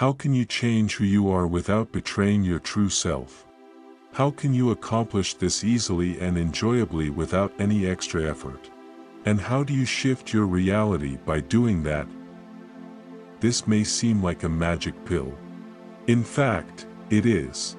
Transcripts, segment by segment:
How can you change who you are without betraying your true self? How can you accomplish this easily and enjoyably without any extra effort? And how do you shift your reality by doing that? This may seem like a magic pill. In fact, it is.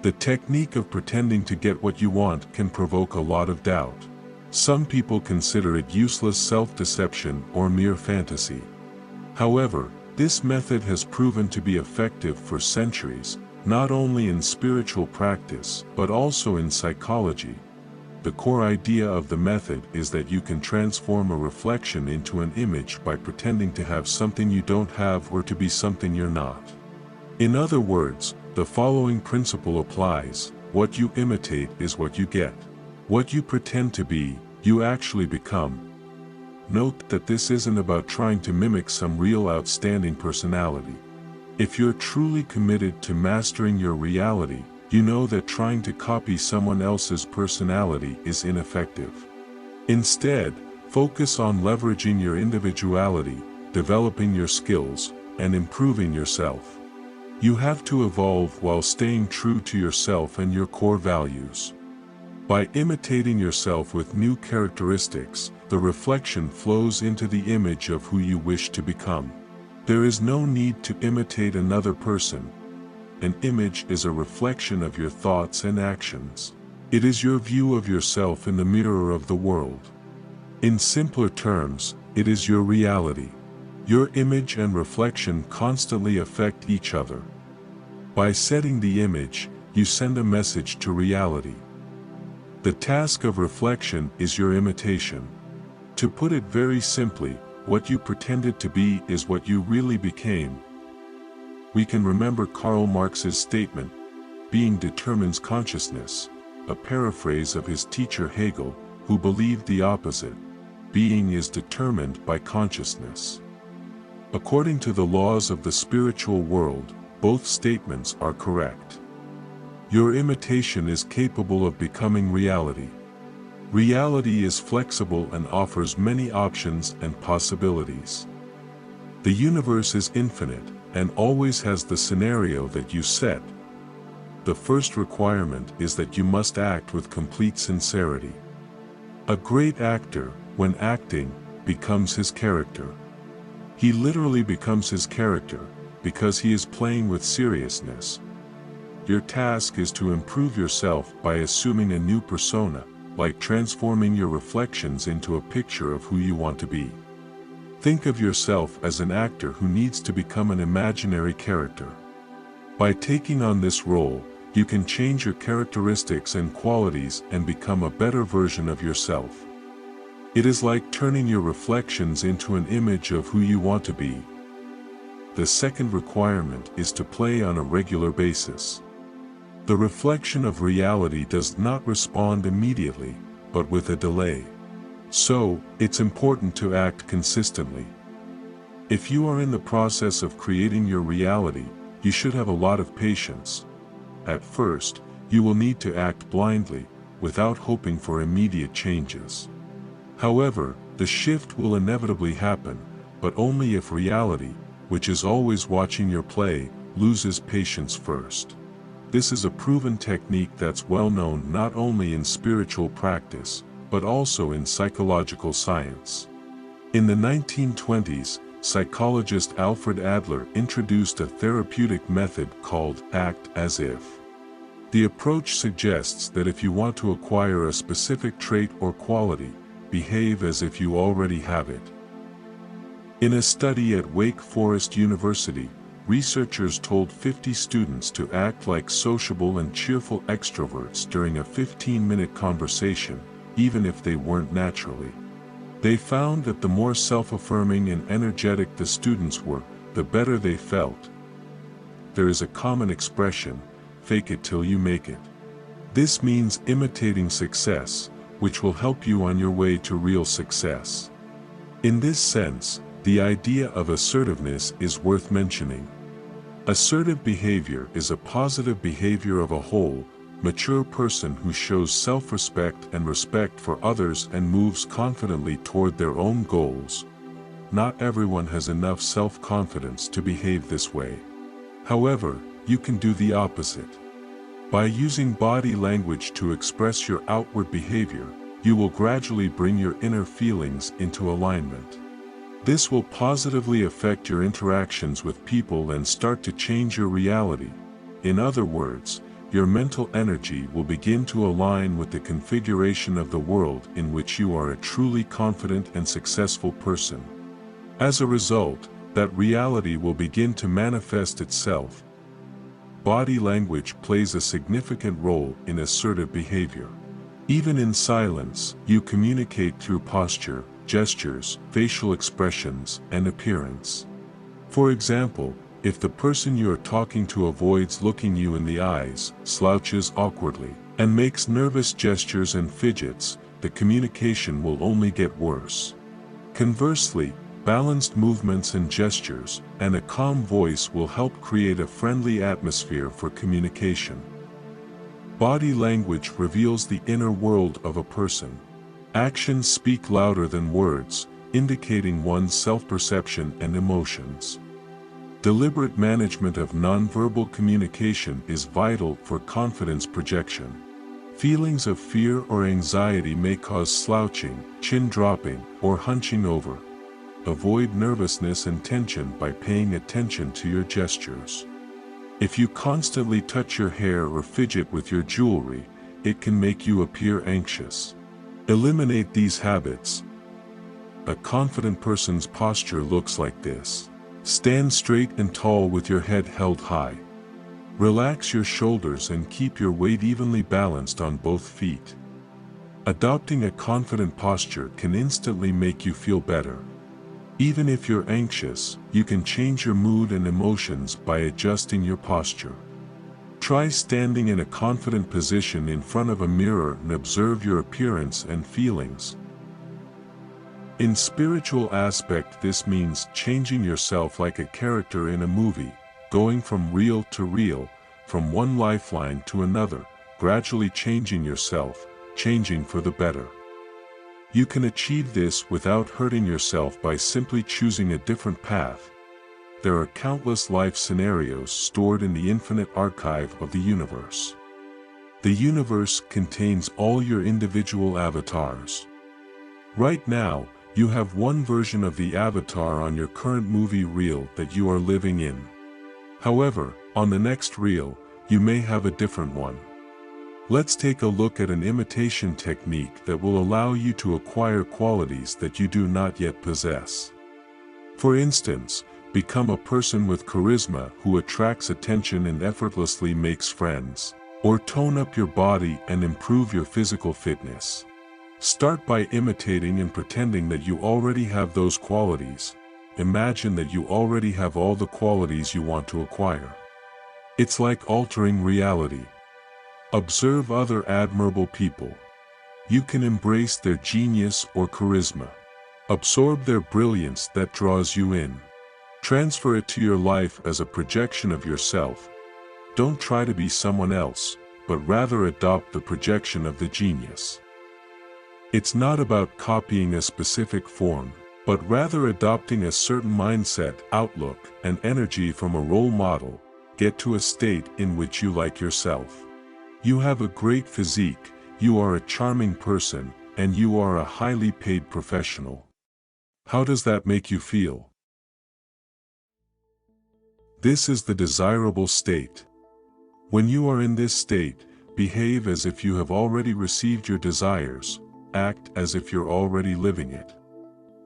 The technique of pretending to get what you want can provoke a lot of doubt. Some people consider it useless self-deception or mere fantasy. However, this method has proven to be effective for centuries, not only in spiritual practice but also in psychology. The core idea of the method is that you can transform a reflection into an image by pretending to have something you don't have or to be something you're not. In other words, the following principle applies: what you imitate is what you get. What you pretend to be, you actually become. Note that this isn't about trying to mimic some real outstanding personality. If you're truly committed to mastering your reality, you know that trying to copy someone else's personality is ineffective. Instead, focus on leveraging your individuality, developing your skills, and improving yourself. You have to evolve while staying true to yourself and your core values. By imitating yourself with new characteristics, the reflection flows into the image of who you wish to become. There is no need to imitate another person. An image is a reflection of your thoughts and actions. It is your view of yourself in the mirror of the world. In simpler terms, it is your reality. Your image and reflection constantly affect each other. By setting the image, you send a message to reality. The task of reflection is your imitation. To put it very simply, what you pretended to be is what you really became. We can remember Karl Marx's statement, "Being determines consciousness," a paraphrase of his teacher Hegel, who believed the opposite: being is determined by consciousness. According to the laws of the spiritual world, both statements are correct. Your imitation is capable of becoming reality. Reality is flexible and offers many options and possibilities. The universe is infinite, and always has the scenario that you set. The first requirement is that you must act with complete sincerity. A great actor, when acting, becomes his character. He literally becomes his character, because he is playing with seriousness. Your task is to improve yourself by assuming a new persona, like transforming your reflections into a picture of who you want to be. Think of yourself as an actor who needs to become an imaginary character. By taking on this role, you can change your characteristics and qualities and become a better version of yourself. It is like turning your reflections into an image of who you want to be. The second requirement is to play on a regular basis. The reflection of reality does not respond immediately, but with a delay. So, it's important to act consistently. If you are in the process of creating your reality, you should have a lot of patience. At first, you will need to act blindly, without hoping for immediate changes. However, the shift will inevitably happen, but only if reality, which is always watching your play, loses patience first. This is a proven technique that's well known not only in spiritual practice, but also in psychological science. In the 1920s, psychologist Alfred Adler introduced a therapeutic method called act as if. The approach suggests that if you want to acquire a specific trait or quality, behave as if you already have it. In a study at Wake Forest University, researchers told 50 students to act like sociable and cheerful extroverts during a 15-minute conversation, even if they weren't naturally. They found that the more self-affirming and energetic the students were, the better they felt. There is a common expression, "fake it till you make it." This means imitating success, which will help you on your way to real success. In this sense, the idea of assertiveness is worth mentioning. Assertive behavior is a positive behavior of a whole, mature person who shows self-respect and respect for others and moves confidently toward their own goals. not everyone has enough self-confidence to behave this way. However, you can do the opposite. By using body language to express your outward behavior, you will gradually bring your inner feelings into alignment. This will positively affect your interactions with people and start to change your reality. In other words, your mental energy will begin to align with the configuration of the world in which you are a truly confident and successful person. As a result, that reality will begin to manifest itself. Body language plays a significant role in assertive behavior. Even in silence, you communicate through posture, gestures, facial expressions, and appearance. For example, if the person you are talking to avoids looking you in the eyes, slouches awkwardly, and makes nervous gestures and fidgets, the communication will only get worse. Conversely, balanced movements and gestures, and a calm voice will help create a friendly atmosphere for communication. Body language reveals the inner world of a person. Actions speak louder than words, indicating one's self-perception and emotions. Deliberate management of nonverbal communication is vital for confidence projection. Feelings of fear or anxiety may cause slouching, chin dropping, or hunching over. Avoid nervousness and tension by paying attention to your gestures. If you constantly touch your hair or fidget with your jewelry, it can make you appear anxious. Eliminate these habits. A confident person's posture looks like this. Stand straight and tall with your head held high. Relax your shoulders and keep your weight evenly balanced on both feet. Adopting a confident posture can instantly make you feel better. Even if you're anxious, you can change your mood and emotions by adjusting your posture. Try standing in a confident position in front of a mirror and observe your appearance and feelings. In spiritual aspect, this means changing yourself like a character in a movie, going from real to real, from one lifeline to another, gradually changing yourself, changing for the better. You can achieve this without hurting yourself by simply choosing a different path. There are countless life scenarios stored in the infinite archive of the universe. The universe contains all your individual avatars. Right now, you have one version of the avatar on your current movie reel that you are living in. However, on the next reel, you may have a different one. Let's take a look at an imitation technique that will allow you to acquire qualities that you do not yet possess. For instance, become a person with charisma who attracts attention and effortlessly makes friends. Or tone up your body and improve your physical fitness. Start by imitating and pretending that you already have those qualities. Imagine that you already have all the qualities you want to acquire. It's like altering reality. Observe other admirable people. You can embrace their genius or charisma. Absorb their brilliance that draws you in. Transfer it to your life as a projection of yourself. Don't try to be someone else, but rather adopt the projection of the genius. It's not about copying a specific form, but rather adopting a certain mindset, outlook, and energy from a role model. Get to a state in which you like yourself. You have a great physique, you are a charming person, and you are a highly paid professional. How does that make you feel? This is the desirable state. When you are in this state, behave as if you have already received your desires, act as if you're already living it.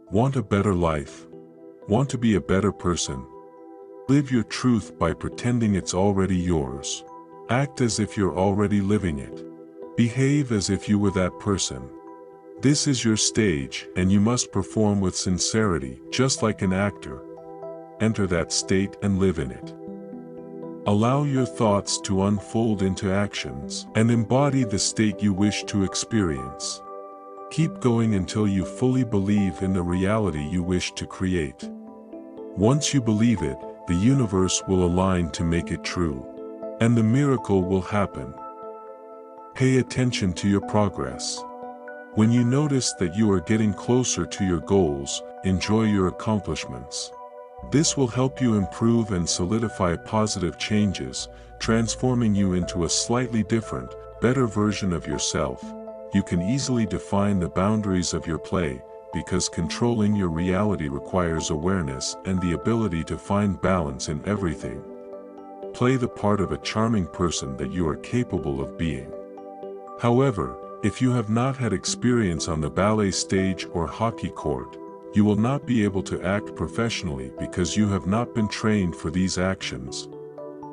Want a better life? Want to be a better person? Live your truth by pretending it's already yours. Act as if you're already living it. Behave as if you were that person. This is your stage, and you must perform with sincerity, just like an actor. Enter that state and live in it. Allow your thoughts to unfold into actions, and embody the state you wish to experience. Keep going until you fully believe in the reality you wish to create. Once you believe it, the universe will align to make it true. And the miracle will happen. Pay attention to your progress. When you notice that you are getting closer to your goals, enjoy your accomplishments. This will help you improve and solidify positive changes, transforming you into a slightly different, better version of yourself. You can easily define the boundaries of your play, because controlling your reality requires awareness and the ability to find balance in everything. Play the part of a charming person that you are capable of being. However, if you have not had experience on the ballet stage or hockey court, you will not be able to act professionally because you have not been trained for these actions.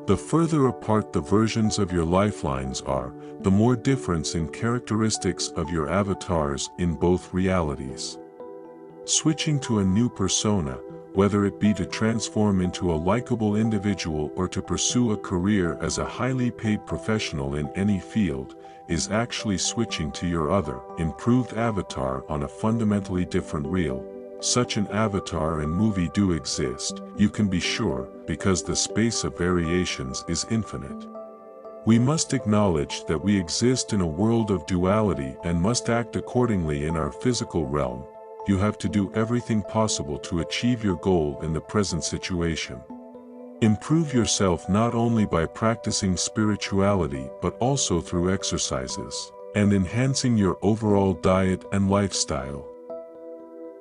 The further apart the versions of your lifelines are, the more difference in characteristics of your avatars in both realities. Switching to a new persona, whether it be to transform into a likable individual or to pursue a career as a highly paid professional in any field, is actually switching to your other, improved avatar on a fundamentally different reel. Such an avatar and movie do exist, you can be sure, because the space of variations is infinite. We must acknowledge that we exist in a world of duality and must act accordingly in our physical realm. You have to do everything possible to achieve your goal in the present situation. Improve yourself not only by practicing spirituality but also through exercises, and enhancing your overall diet and lifestyle.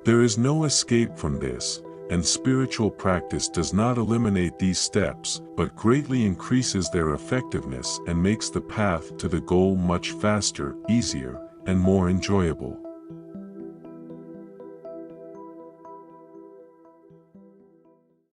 There is no escape from this, and spiritual practice does not eliminate these steps, but greatly increases their effectiveness and makes the path to the goal much faster, easier, and more enjoyable.